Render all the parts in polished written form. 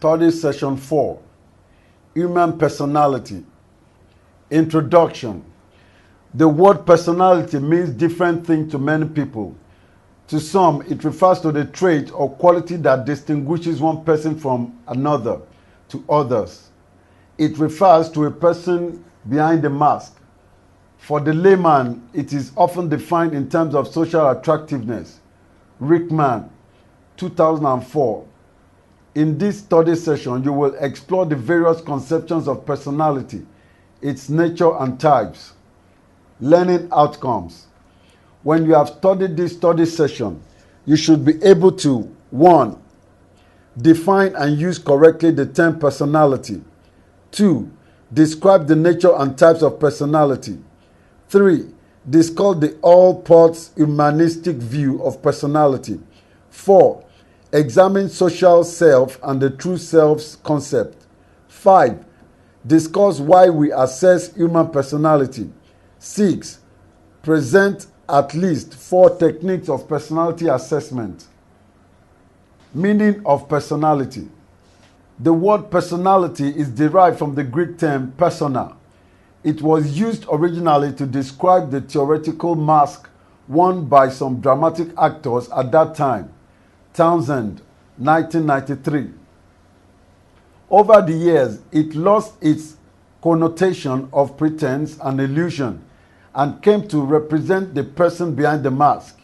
Study Session 4, Human Personality. Introduction. The word personality means different things to many people. To some, it refers to the trait or quality that distinguishes one person from another. To others, it refers to a person behind the mask. For the layman, it is often defined in terms of social attractiveness. Rickman, 2004. In this study session, you will explore the various conceptions of personality, its nature and types. Learning outcomes. When you have studied this study session, you should be able to 1. Define and use correctly the term personality. 2. Describe the nature and types of personality. 3. Discuss the all-parts humanistic view of personality. 4. Examine social self and the true self's concept. 5. Discuss why we assess human personality. 6. Present at least 4 techniques of personality assessment. Meaning of personality. The word personality is derived from the Greek term persona. It was used originally to describe the theoretical mask worn by some dramatic actors at that time. Townsend, 1993. Over the years, it lost its connotation of pretense and illusion and came to represent the person behind the mask.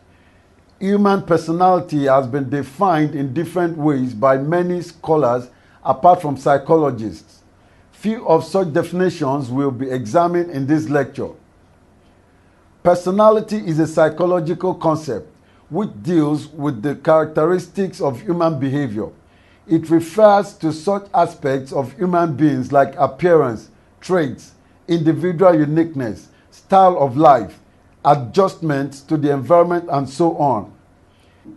Human personality has been defined in different ways by many scholars apart from psychologists. Few of such definitions will be examined in this lecture. Personality is a psychological concept which deals with the characteristics of human behavior. It refers to such aspects of human beings like appearance, traits, individual uniqueness, style of life, adjustments to the environment, and so on.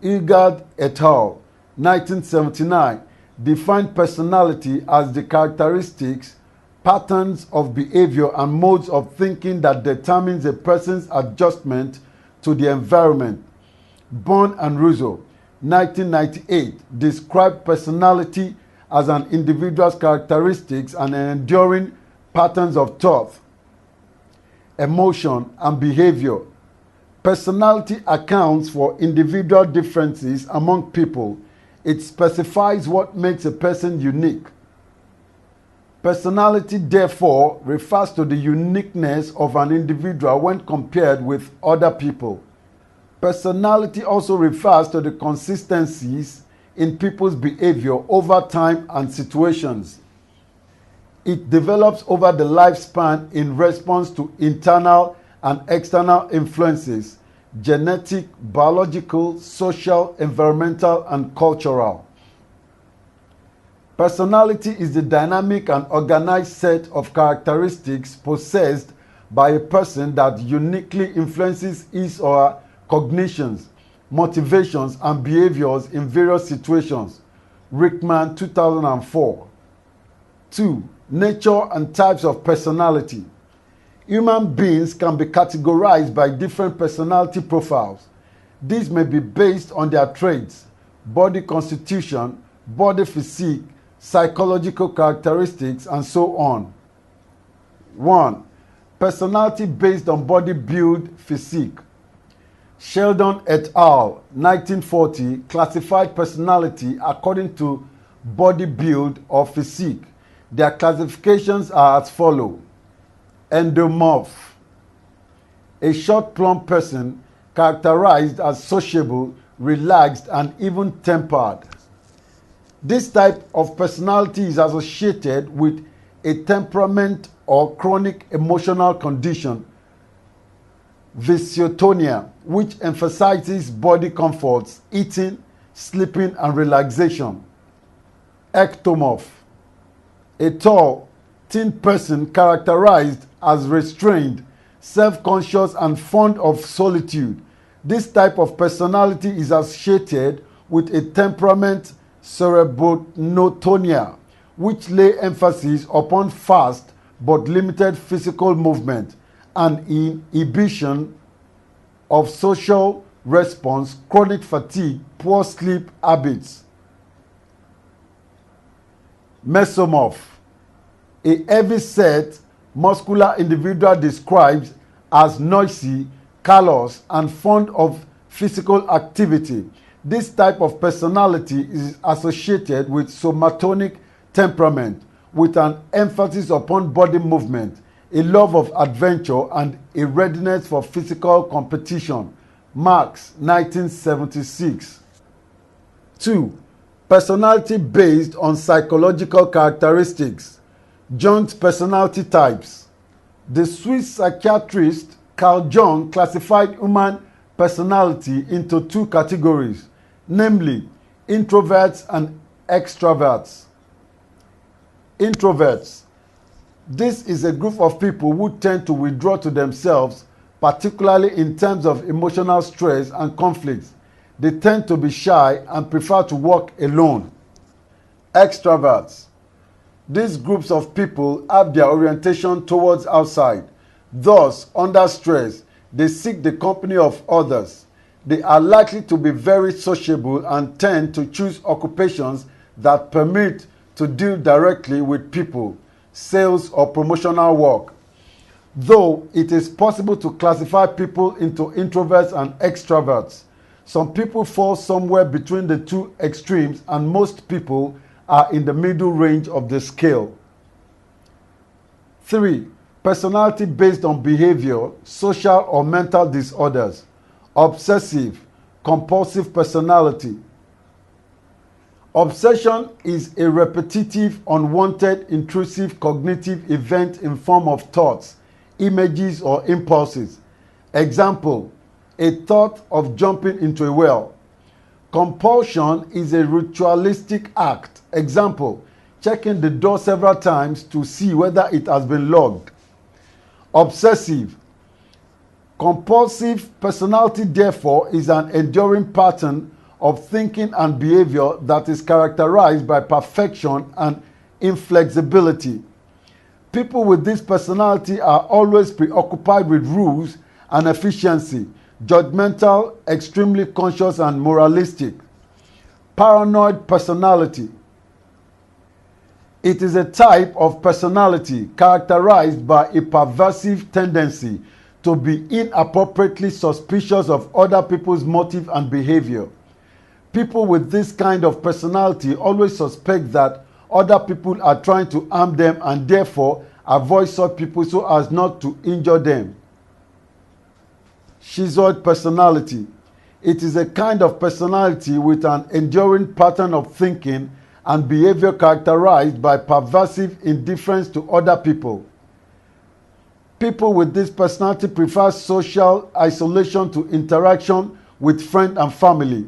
Igard et al., 1979, defined personality as the characteristics, patterns of behavior, and modes of thinking that determines a person's adjustment to the environment. Bourne and Russo, 1998, described personality as an individual's characteristics and enduring patterns of thought, emotion, and behavior. Personality accounts for individual differences among people. It specifies what makes a person unique. Personality, therefore, refers to the uniqueness of an individual when compared with other people. Personality also refers to the consistencies in people's behavior over time and situations. It develops over the lifespan in response to internal and external influences, genetic, biological, social, environmental, and cultural. Personality is the dynamic and organized set of characteristics possessed by a person that uniquely influences his or her cognitions, motivations, and behaviors in various situations. Rickman, 2004. 2. Nature and types of personality. Human beings can be categorized by different personality profiles. These may be based on their traits, body constitution, body physique, psychological characteristics, and so on. 1. Personality based on body build physique. Sheldon et al., 1940, classified personality according to body build or physique. Their classifications are as follows. Endomorph, a short, plump person characterized as sociable, relaxed, and even-tempered. This type of personality is associated with a temperament or chronic emotional condition, visceotonia, which emphasizes body comforts, eating, sleeping, and relaxation. Ectomorph, a tall, thin person characterized as restrained, self-conscious, and fond of solitude. This type of personality is associated with a temperament, cerebrotonia, which lay emphasis upon fast but limited physical movement and inhibition of social response, chronic fatigue, poor sleep habits. Mesomorph. A heavy-set, muscular individual described as noisy, callous, and fond of physical activity. This type of personality is associated with somatonic temperament, with an emphasis upon body movement, a love of adventure, and a readiness for physical competition. Marx, 1976. 2. Personality based on psychological characteristics. Jung's personality types. The Swiss psychiatrist Carl Jung classified human personality into two categories, namely introverts and extroverts. Introverts. This is a group of people who tend to withdraw to themselves, particularly in terms of emotional stress and conflicts. They tend to be shy and prefer to work alone. Extroverts. These groups of people have their orientation towards outside. Thus, under stress, they seek the company of others. They are likely to be very sociable and tend to choose occupations that permit to deal directly with people, sales or promotional work. Though it is possible to classify people into introverts and extroverts, some people fall somewhere between the two extremes, and most people are in the middle range of the scale. 3. Personality based on behavior, social or mental disorders. Obsessive, compulsive personality. Obsession is a repetitive, unwanted, intrusive cognitive event in form of thoughts, images, or impulses. Example, a thought of jumping into a well. Compulsion is a ritualistic act. Example, checking the door several times to see whether it has been locked. Obsessive. Compulsive personality, therefore, is an enduring pattern of thinking and behavior that is characterized by perfection and inflexibility. People with this personality are always preoccupied with rules and efficiency, judgmental, extremely conscious, and moralistic. Paranoid personality. It is a type of personality characterized by a pervasive tendency to be inappropriately suspicious of other people's motive and behavior. People with this kind of personality always suspect that other people are trying to harm them and therefore avoid such people so as not to injure them. Schizoid personality. It is a kind of personality with an enduring pattern of thinking and behavior characterized by pervasive indifference to other people. People with this personality prefer social isolation to interaction with friends and family.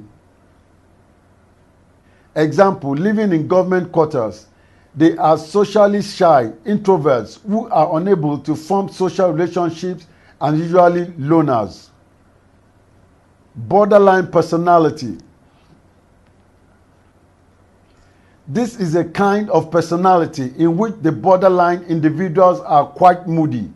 Example, living in government quarters. They are socially shy, introverts who are unable to form social relationships and usually loners. Borderline personality. This is a kind of personality in which the borderline individuals are quite moody,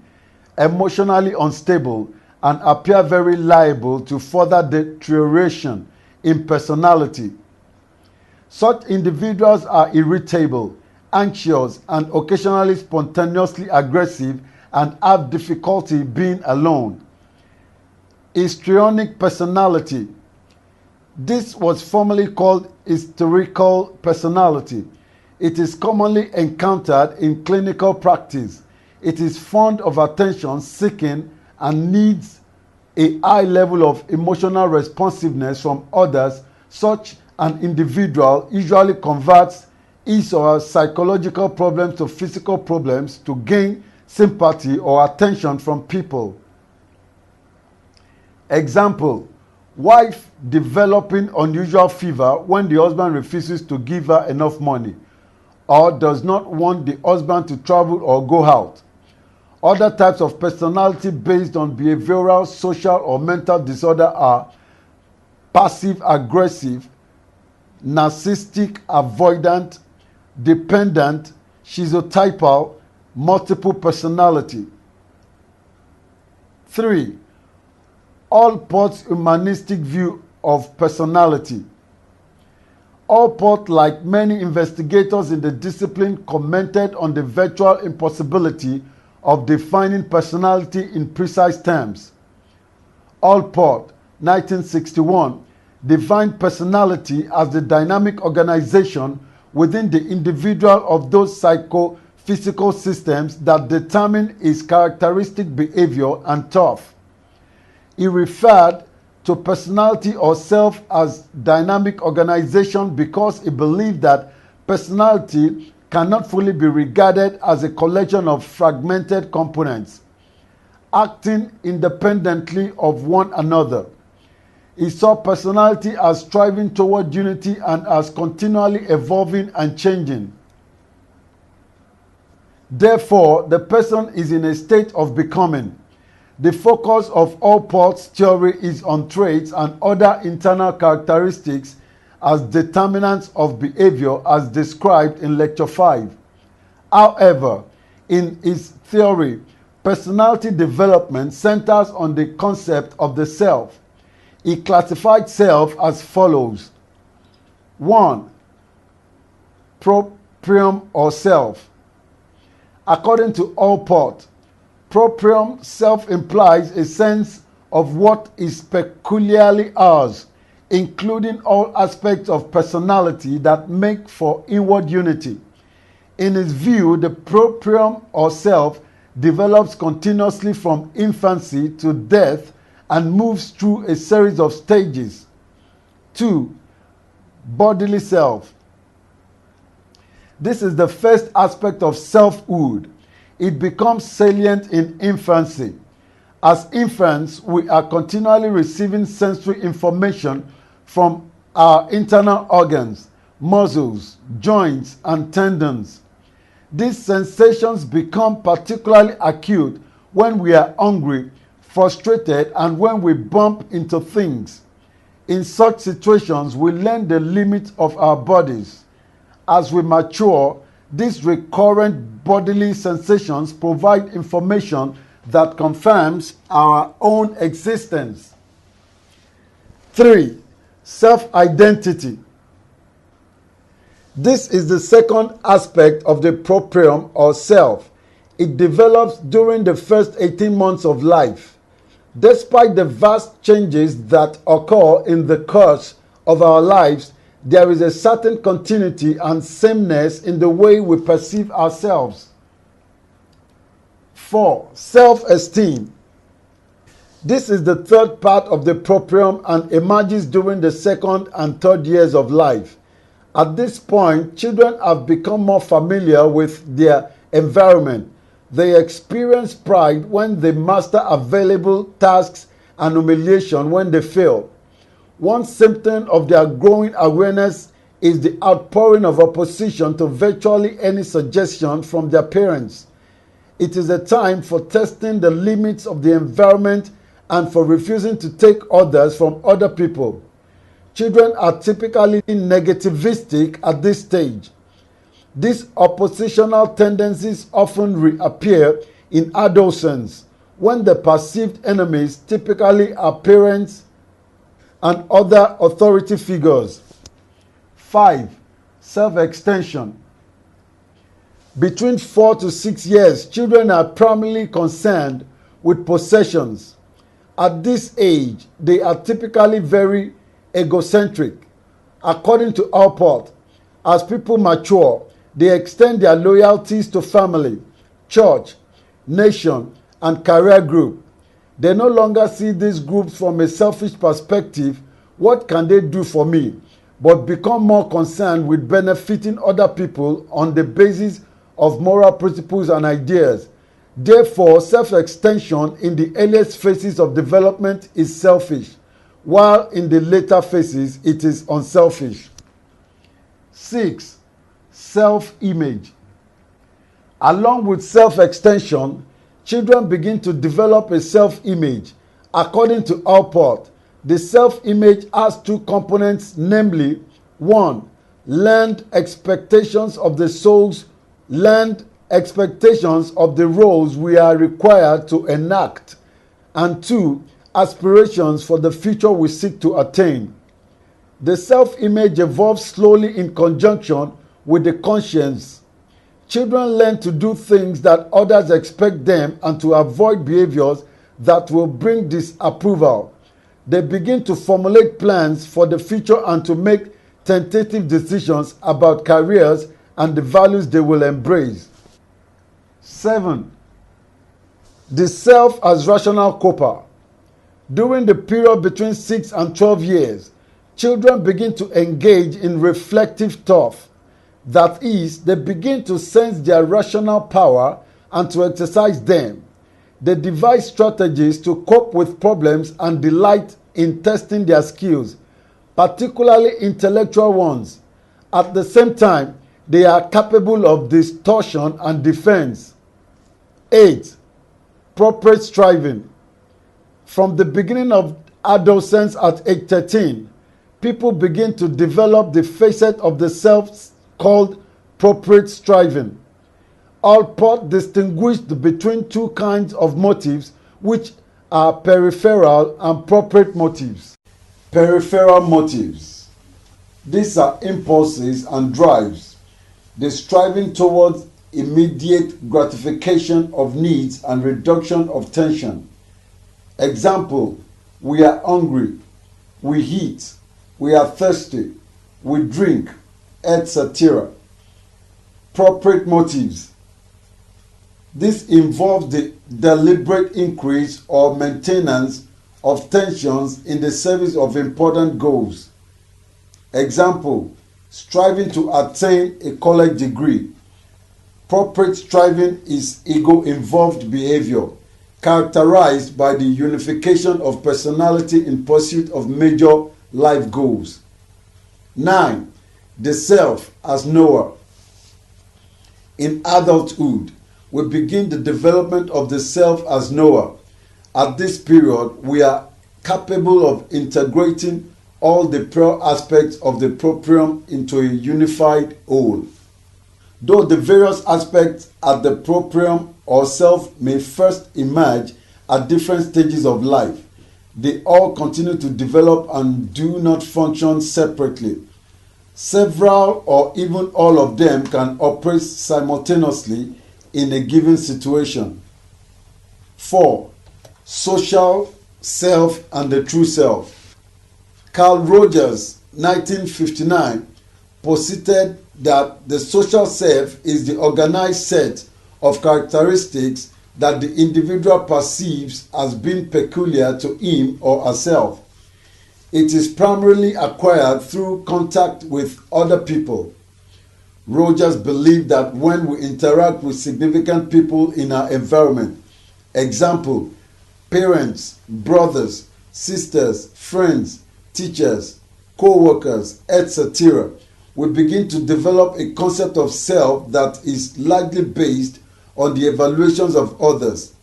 emotionally unstable, and appear very liable to further deterioration in personality. Such individuals are irritable, anxious, and occasionally spontaneously aggressive and have difficulty being alone. Histrionic personality. This was formerly called hysterical personality. It is commonly encountered in clinical practice. It is fond of attention seeking and needs a high level of emotional responsiveness from others. Such an individual usually converts his or her psychological problems to physical problems to gain sympathy or attention from people. Example, wife developing unusual fever when the husband refuses to give her enough money or does not want the husband to travel or go out. Other types of personality based on behavioral, social, or mental disorder are passive aggressive, narcissistic, avoidant, dependent, schizotypal, multiple personality. 3. All post-humanistic view of personality. Allport, like many investigators in the discipline, commented on the virtual impossibility of defining personality in precise terms. Allport, 1961, defined personality as the dynamic organization within the individual of those psychophysical systems that determine its characteristic behavior and thought. He referred to personality or self as dynamic organization because he believed that personality cannot fully be regarded as a collection of fragmented components, acting independently of one another. He saw personality as striving toward unity and as continually evolving and changing. Therefore, the person is in a state of becoming. The focus of Allport's theory is on traits and other internal characteristics as determinants of behavior as described in Lecture 5. However, in his theory, personality development centers on the concept of the self. He classified self as follows. 1. Proprium or self. According to Allport, proprium self implies a sense of what is peculiarly ours, including all aspects of personality that make for inward unity. In his view, the proprium or self develops continuously from infancy to death and moves through a series of stages. 2. Bodily self. This is the first aspect of selfhood. It becomes salient in infancy. As infants, we are continually receiving sensory information from our internal organs, muscles, joints, and tendons. These sensations become particularly acute when we are hungry, frustrated, and when we bump into things. In such situations, we learn the limits of our bodies. As we mature, these recurrent bodily sensations provide information that confirms our own existence. 3. Self-identity. This is the second aspect of the proprium or self. It develops during the first 18 months of life. Despite the vast changes that occur in the course of our lives, there is a certain continuity and sameness in the way we perceive ourselves. 4. Self-esteem. This is the third part of the proprium and emerges during the second and third years of life. At this point, children have become more familiar with their environment. They experience pride when they master available tasks and humiliation when they fail. One symptom of their growing awareness is the outpouring of opposition to virtually any suggestion from their parents. It is a time for testing the limits of the environment and for refusing to take orders from other people. Children are typically negativistic at this stage. These oppositional tendencies often reappear in adolescence when the perceived enemies typically are parents and other authority figures. 5. Self-extension. Between 4 to 6 years, children are primarily concerned with possessions. At this age, they are typically very egocentric. According to Allport, as people mature, they extend their loyalties to family, church, nation, and career group. They no longer see these groups from a selfish perspective, what can they do for me, but become more concerned with benefiting other people on the basis of moral principles and ideas. Therefore, self-extension in the earliest phases of development is selfish, while in the later phases it is unselfish. 6. Self-image. Along with self-extension, children begin to develop a self-image. According to Allport, the self-image has two components, namely, 1. Learned expectations of the roles we are required to enact, and 2. Aspirations for the future we seek to attain. The self-image evolves slowly in conjunction with the conscience. Children learn to do things that others expect them and to avoid behaviors that will bring disapproval. They begin to formulate plans for the future and to make tentative decisions about careers and the values they will embrace. 7. The self as rational coper. During the period between 6 and 12 years, children begin to engage in reflective thought. That is, they begin to sense their rational power and to exercise them. They devise strategies to cope with problems and delight in testing their skills, particularly intellectual ones. At the same time, they are capable of distortion and defense. 8. Appropriate striving. From the beginning of adolescence at age 13, people begin to develop the facet of the self called appropriate striving. Allport distinguished between two kinds of motives, which are peripheral and appropriate motives. Peripheral motives. These are impulses and drives. The striving towards immediate gratification of needs and reduction of tension. Example, we are hungry, we eat, we are thirsty, we drink, etc. Appropriate motives. This involves the deliberate increase or maintenance of tensions in the service of important goals. Example, striving to attain a college degree. Appropriate striving is ego-involved behavior characterized by the unification of personality in pursuit of major life goals. 9. The self as knower. In adulthood, we begin the development of the self as knower. At this period, we are capable of integrating all the prior aspects of the proprium into a unified whole. Though the various aspects at the proprium or self may first emerge at different stages of life, they all continue to develop and do not function separately. Several or even all of them can operate simultaneously in a given situation. 4. Social self and the true self. Carl Rogers, 1959, posited that the social self is the organized set of characteristics that the individual perceives as being peculiar to him or herself. It is primarily acquired through contact with other people. Rogers believed that when we interact with significant people in our environment, example, parents, brothers, sisters, friends, teachers, co-workers, etc., we begin to develop a concept of self that is largely based on the evaluations of others.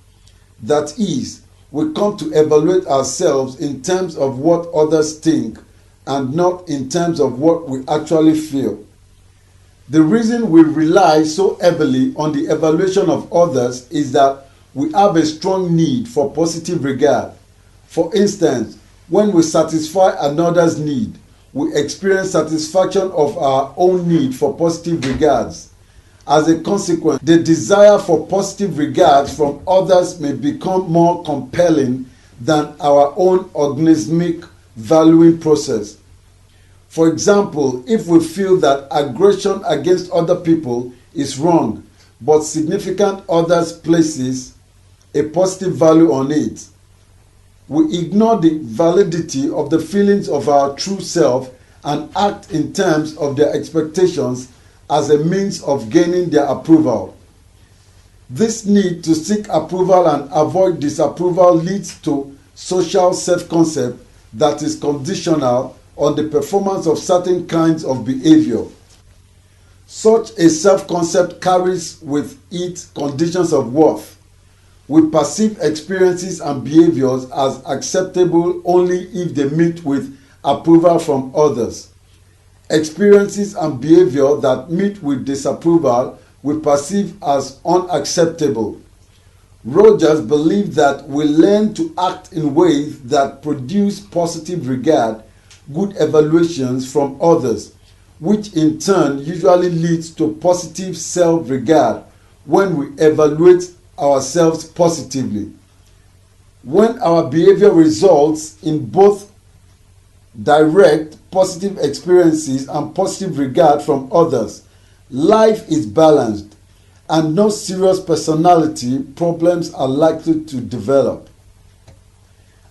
That is, we come to evaluate ourselves in terms of what others think and not in terms of what we actually feel. The reason we rely so heavily on the evaluation of others is that we have a strong need for positive regard. For instance, when we satisfy another's need, we experience satisfaction of our own need for positive regards. As a consequence, the desire for positive regards from others may become more compelling than our own organismic valuing process. For example, if we feel that aggression against other people is wrong, but significant others places a positive value on it, we ignore the validity of the feelings of our true self and act in terms of their expectations as a means of gaining their approval. This need to seek approval and avoid disapproval leads to social self-concept that is conditional on the performance of certain kinds of behavior. Such a self-concept carries with it conditions of worth. We perceive experiences and behaviors as acceptable only if they meet with approval from others. Experiences and behavior that meet with disapproval we perceive as unacceptable. Rogers believed that we learn to act in ways that produce positive regard good evaluations from others, which in turn usually leads to positive self-regard when we evaluate ourselves positively. When our behavior results in both direct positive experiences and positive regard from others, life is balanced and no serious personality problems are likely to develop.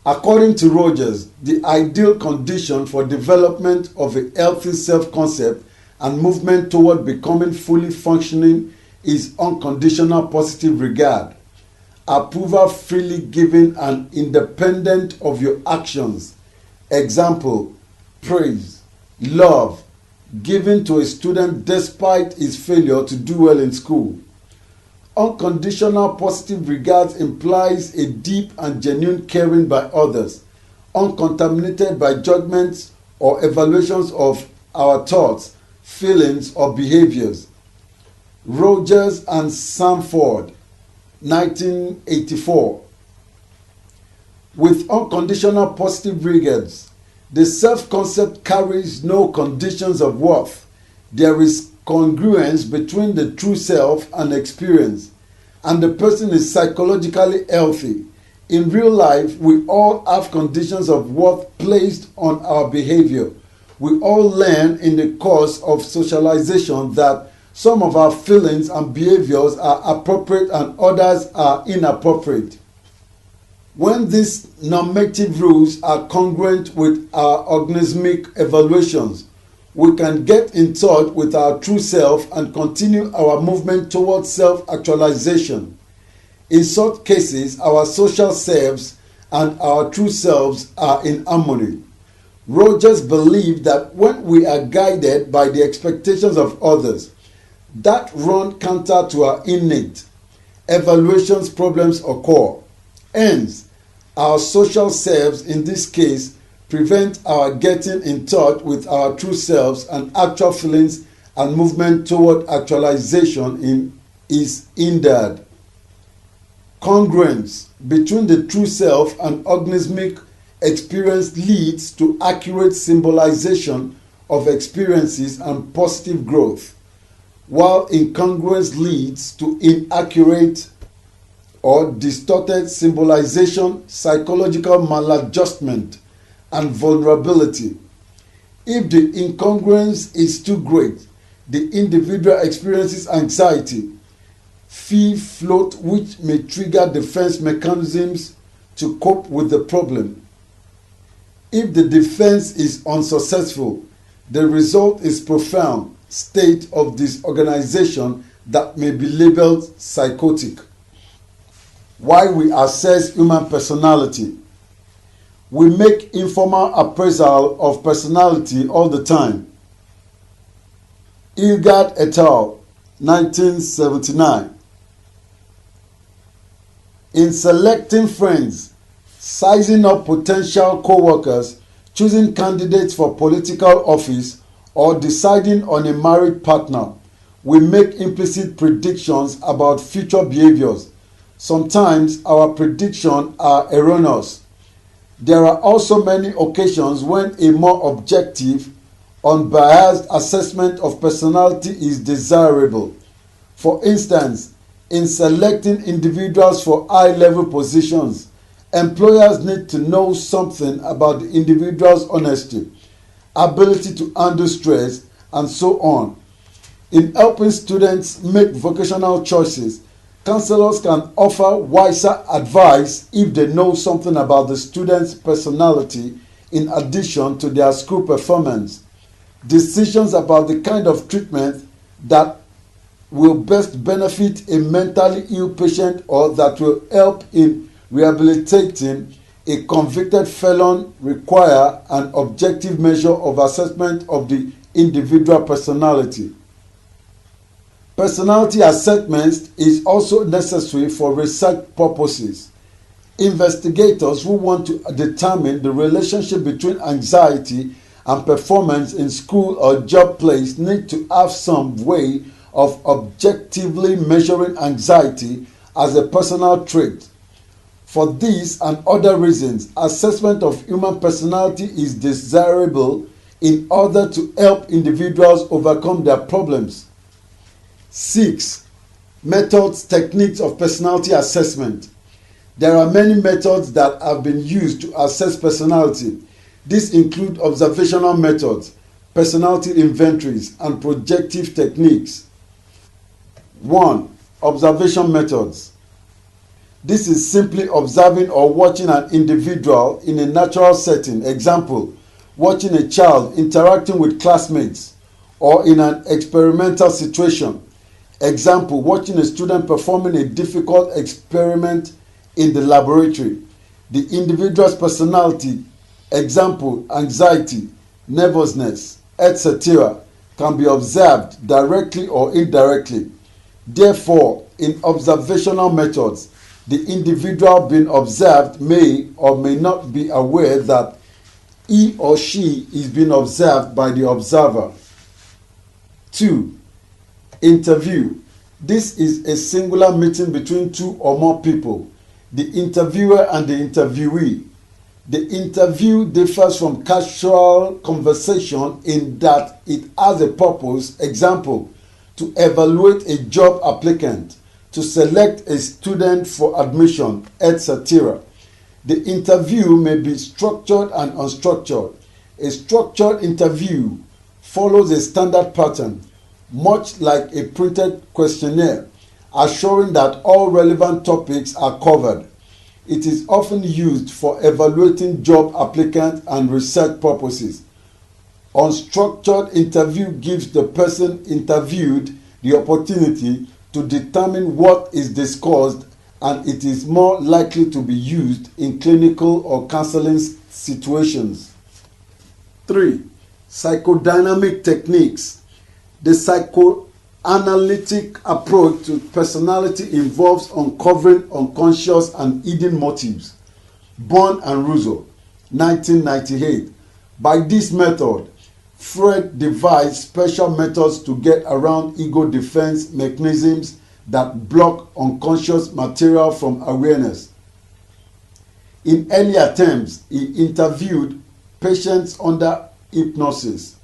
According to Rogers, the ideal condition for development of a healthy self-concept and movement toward becoming fully functioning is unconditional positive regard, approval freely given and independent of your actions. Example, praise, love, given to a student despite his failure to do well in school. Unconditional positive regards implies a deep and genuine caring by others, uncontaminated by judgments or evaluations of our thoughts, feelings, or behaviors. Rogers and Samford, 1984. With unconditional positive regards, the self-concept carries no conditions of worth. There is congruence between the true self and experience, and the person is psychologically healthy. In real life, we all have conditions of worth placed on our behavior. We all learn in the course of socialization that some of our feelings and behaviors are appropriate and others are inappropriate. When these normative rules are congruent with our organismic evaluations, we can get in touch with our true self and continue our movement towards self-actualization. In such cases, our social selves and our true selves are in harmony. Rogers believed that when we are guided by the expectations of others that run counter to our innate evaluations, problems occur. Hence, our social selves in this case prevent our getting in touch with our true selves, and actual feelings and movement toward actualization is hindered. Congruence between the true self and organismic experience leads to accurate symbolization of experiences and positive growth, while incongruence leads to inaccurate or distorted symbolization, psychological maladjustment, and vulnerability. If the incongruence is too great, the individual experiences anxiety, fear float, which may trigger defense mechanisms to cope with the problem. If the defense is unsuccessful, the result is profound state of disorganization that may be labeled psychotic. Why we assess human personality. We make informal appraisal of personality all the time. Ilgard et al., 1979. In selecting friends, sizing up potential co-workers, choosing candidates for political office, or deciding on a married partner, we make implicit predictions about future behaviors. Sometimes our predictions are erroneous. There are also many occasions when a more objective, unbiased assessment of personality is desirable. For instance, in selecting individuals for high-level positions, employers need to know something about the individual's honesty, ability to handle stress, and so on. In helping students make vocational choices, counselors can offer wiser advice if they know something about the student's personality in addition to their school performance. Decisions about the kind of treatment that will best benefit a mentally ill patient or that will help in rehabilitating a convicted felon require an objective measure of assessment of the individual personality. Personality assessment is also necessary for research purposes. Investigators who want to determine the relationship between anxiety and performance in school or job place need to have some way of objectively measuring anxiety as a personal trait. For these and other reasons, assessment of human personality is desirable in order to help individuals overcome their problems. 6. Methods, techniques of personality assessment. There are many methods that have been used to assess personality. These include observational methods, personality inventories, and projective techniques. 1. Observation methods. This is simply observing or watching an individual in a natural setting. Example, watching a child interacting with classmates or in an experimental situation. Example, watching a student performing a difficult experiment in the laboratory. The individual's personality, example, anxiety, nervousness, etc., can be observed directly or indirectly. Therefore, in observational methods, the individual being observed may or may not be aware that he or she is being observed by the observer. 2. Interview. This is a singular meeting between two or more people, the interviewer and the interviewee. The interview differs from casual conversation in that it has a purpose, example, to evaluate a job applicant, to select a student for admission, etc. The interview may be structured and unstructured. A structured interview follows a standard pattern, much like a printed questionnaire, assuring that all relevant topics are covered. It is often used for evaluating job applicants and research purposes. Unstructured interview gives the person interviewed the opportunity to determine what is discussed, and it is more likely to be used in clinical or counseling situations. 3. Psychodynamic techniques. The psychoanalytic approach to personality involves uncovering unconscious and hidden motives. Bourne and Russo, 1998. By this method, Freud devised special methods to get around ego defense mechanisms that block unconscious material from awareness. In early attempts, he interviewed patients under hypnosis.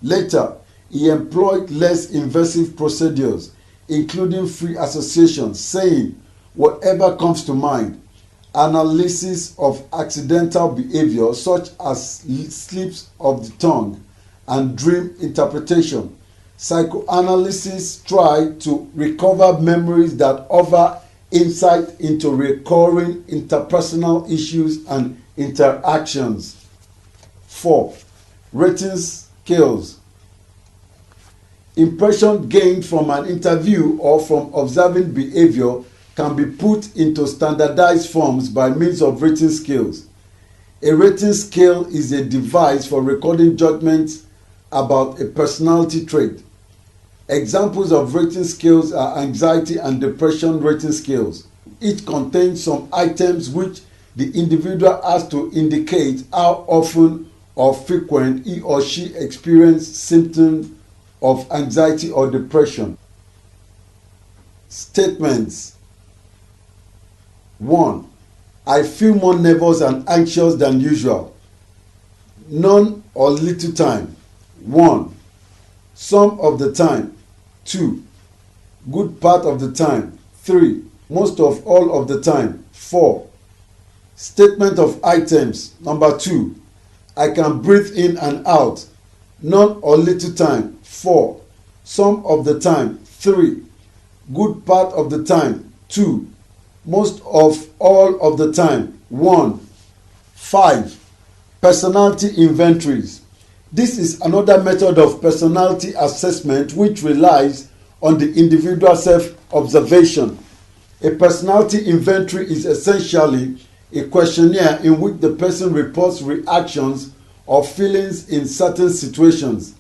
Later, he employed less invasive procedures, including free association, saying whatever comes to mind, analysis of accidental behavior such as slips of the tongue, and dream interpretation. Psychoanalysis try to recover memories that offer insight into recurring interpersonal issues and interactions. 4. Rating scales. Impression gained from an interview or from observing behavior can be put into standardized forms by means of rating scales. A rating scale is a device for recording judgments about a personality trait. Examples of rating scales are anxiety and depression rating scales. Each contains some items which the individual has to indicate how often or frequent he or she experiences symptoms of anxiety or depression. Statements. 1. I feel more nervous and anxious than usual. None or little time. 1. Some of the time. 2. Good part of the time. 3. Most of all of the time. 4. Statement of items. Number 2. I can breathe in and out. None or little time. 4. Some of the time. 3. Good part of the time. 2. Most of all of the time. 1. 5. Personality inventories. This is another method of personality assessment which relies on the individual self-observation. A personality inventory is essentially a questionnaire in which the person reports reactions or feelings in certain situations.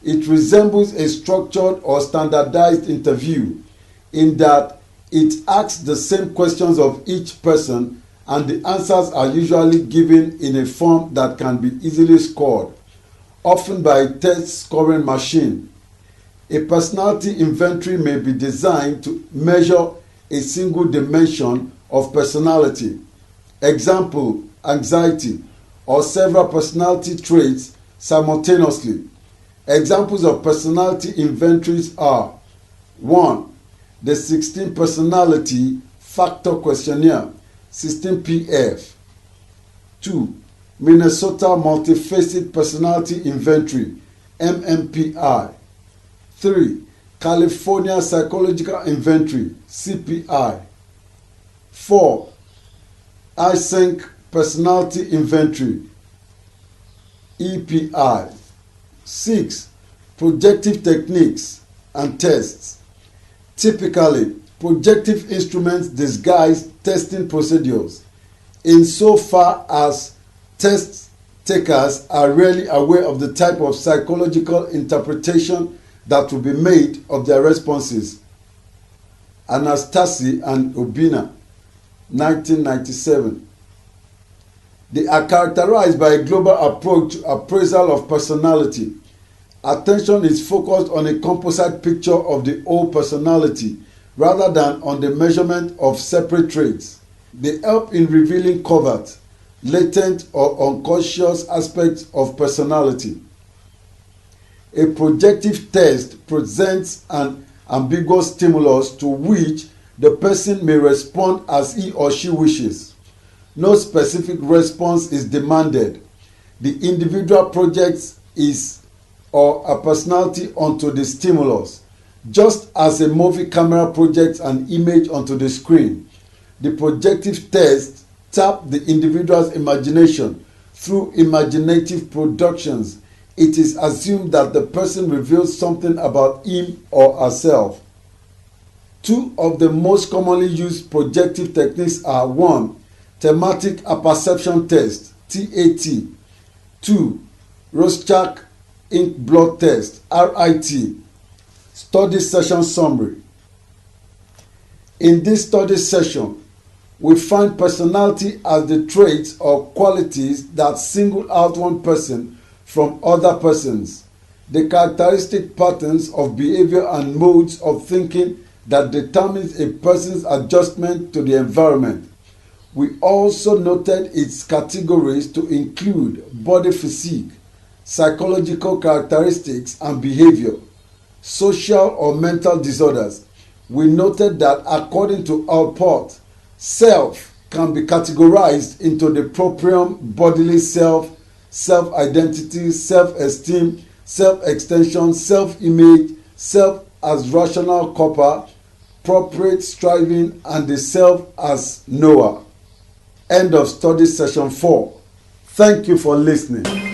It resembles a structured or standardized interview in that it asks the same questions of each person, and the answers are usually given in a form that can be easily scored, often by a test scoring machine. A personality inventory may be designed to measure a single dimension of personality. Example, anxiety or several personality traits simultaneously. Examples of personality inventories are: 1. The 16 Personality Factor Questionnaire, 16PF. 2. Minnesota Multifaceted Personality Inventory, MMPI. 3. California Psychological Inventory, CPI. 4. iSync Personality Inventory, EPI. 6. Projective techniques and tests. Typically, projective instruments disguise testing procedures, insofar as test takers are rarely aware of the type of psychological interpretation that will be made of their responses. Anastasi and Obina, 1997. They are characterized by a global approach to appraisal of personality. Attention is focused on a composite picture of the whole personality rather than on the measurement of separate traits. They help in revealing covert, latent or unconscious aspects of personality. A projective test presents an ambiguous stimulus to which the person may respond as he or she wishes. No specific response is demanded. The individual projects his or a personality onto the stimulus, just as a movie camera projects an image onto the screen. The projective test taps the individual's imagination through imaginative productions. It is assumed that the person reveals something about him or herself. Two of the most commonly used projective techniques are: 1. Thematic apperception test, TAT. 2. Rorschach ink blot test, RIT. Study session summary. In this study session, we find personality as the traits or qualities that single out one person from other persons, the characteristic patterns of behavior and modes of thinking that determines a person's adjustment to the environment. We also noted its categories to include body physique, psychological characteristics and behavior, social or mental disorders. We noted that according to Allport, self can be categorized into the proprium bodily self, self-identity, self-esteem, self-extension, self-image, self as rational corper, appropriate striving, and the self as knower. End of study session 4. Thank you for listening.